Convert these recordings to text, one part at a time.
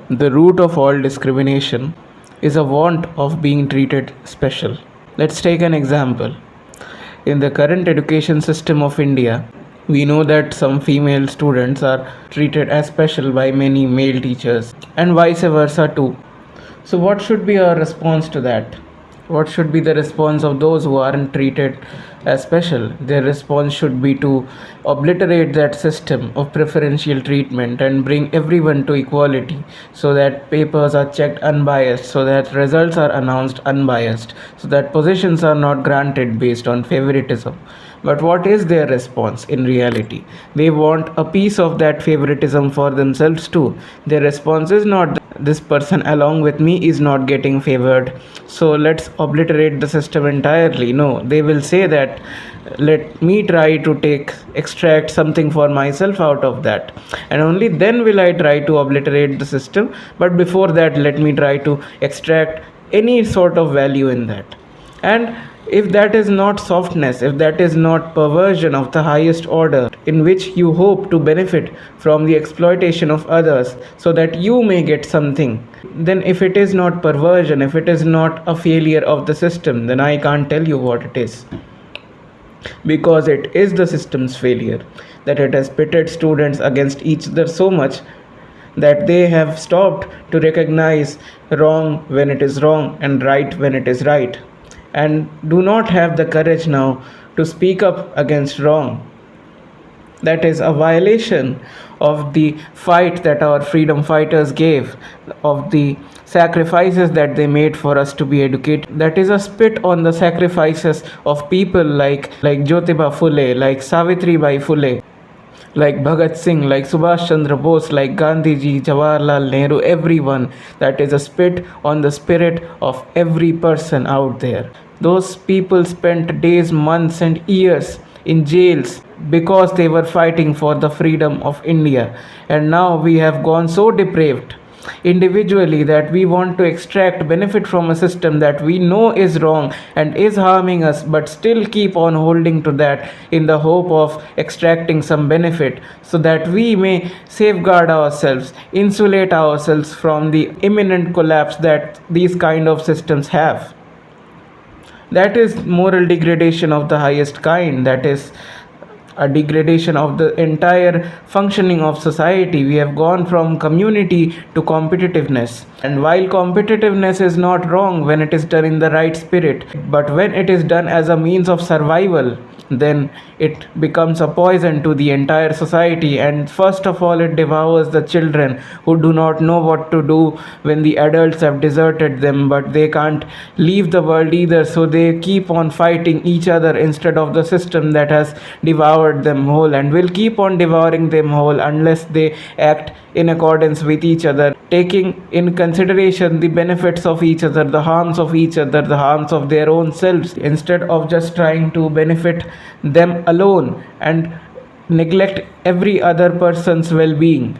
The root of all discrimination is a want of being treated special. Let's take an example. In the current education system of India, we know that some female students are treated as special by many male teachers, and vice versa too. So, what should be our response to that? What should be the response of those who aren't treated as special? Their response should be to obliterate that system of preferential treatment and bring everyone to equality, so that papers are checked unbiased, so that results are announced unbiased, so that positions are not granted based on favoritism. But what is their response in reality? They want a piece of that favoritism for themselves too. Their response is not, this person along with me is not getting favored, so let's obliterate the system entirely. No, they will say that, let me try to extract something for myself out of that, and only then will I try to obliterate the system. But before that, let me try to extract any sort of value in that. And if that is not softness, if that is not perversion of the highest order, in which you hope to benefit from the exploitation of others so that you may get something, then if it is not perversion, if it is not a failure of the system, then I can't tell you what it is. Because it is the system's failure, that it has pitted students against each other so much that they have stopped to recognize wrong when it is wrong and right when it is right, and do not have the courage now to speak up against wrong. That is a violation of the fight that our freedom fighters gave, of the sacrifices that they made for us to be educated. That is a spit on the sacrifices of people like Jyotiba Phule, like Savitribai Phule, like Bhagat Singh, like Subhash Chandra Bose, like Gandhiji, Jawaharlal Nehru, everyone. That is a spit on the spirit of every person out there. Those people spent days, months, and years in jails because they were fighting for the freedom of India. And now we have gone so depraved individually that we want to extract benefit from a system that we know is wrong and is harming us, but still keep on holding to that in the hope of extracting some benefit, so that we may safeguard ourselves, insulate ourselves from the imminent collapse that these kind of systems have. That is moral degradation of the highest kind. That is a degradation of the entire functioning of society. We have gone from community to competitiveness. And while competitiveness is not wrong when it is done in the right spirit, but when it is done as a means of survival, then it becomes a poison to the entire society. And first of all, it devours the children who do not know what to do when the adults have deserted them, but they can't leave the world either, so they keep on fighting each other instead of the system that has devoured them whole and will keep on devouring them whole unless they act in accordance with each other, taking in consideration the benefits of each other, the harms of each other, the harms of their own selves, instead of just trying to benefit them alone and neglect every other person's well-being.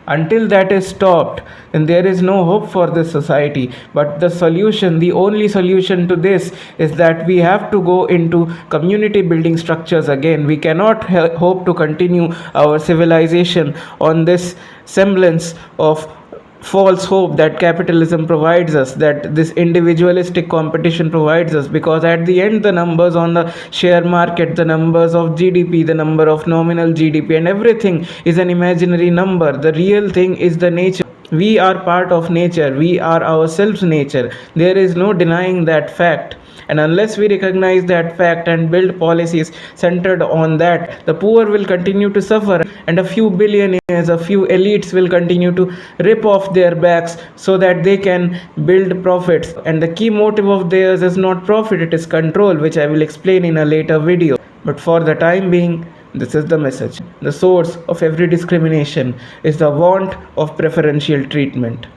Until that is stopped, then there is no hope for this society. But the solution, the only solution to this, is that we have to go into community building structures again. We cannot hope to continue our civilization on this semblance of false hope that capitalism provides us, that this individualistic competition provides us, because at the end the numbers on the share market, the numbers of GDP, the number of nominal GDP and everything is an imaginary number. The real thing is the nature. We are part of nature, we are ourselves nature. There is no denying that fact. And unless we recognize that fact and build policies centered on that, the poor will continue to suffer, and a few billionaires, a few elites will continue to rip off their backs so that they can build profits. And the key motive of theirs is not profit, it is control, which I will explain in a later video. But for the time being, this is the message. The source of every discrimination is the want of preferential treatment.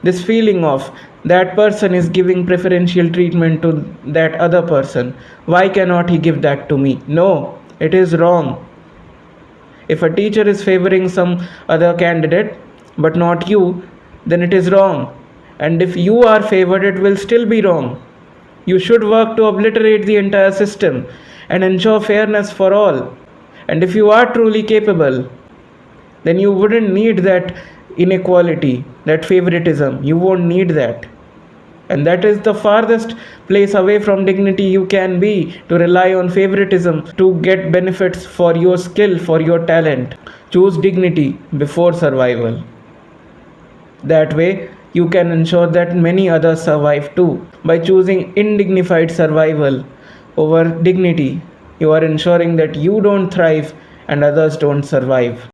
This feeling of that person is giving preferential treatment to that other person, why cannot he give that to me? No, it is wrong. If a teacher is favoring some other candidate but not you, then it is wrong. And if you are favored, it will still be wrong. You should work to obliterate the entire system and ensure fairness for all. And if you are truly capable, then you wouldn't need that inequality, that favoritism. You won't need that. And that is the farthest place away from dignity you can be, to rely on favoritism to get benefits for your skill, for your talent. Choose dignity before survival. That way, you can ensure that many others survive too. By choosing indignified survival over dignity, you are ensuring that you don't thrive and others don't survive.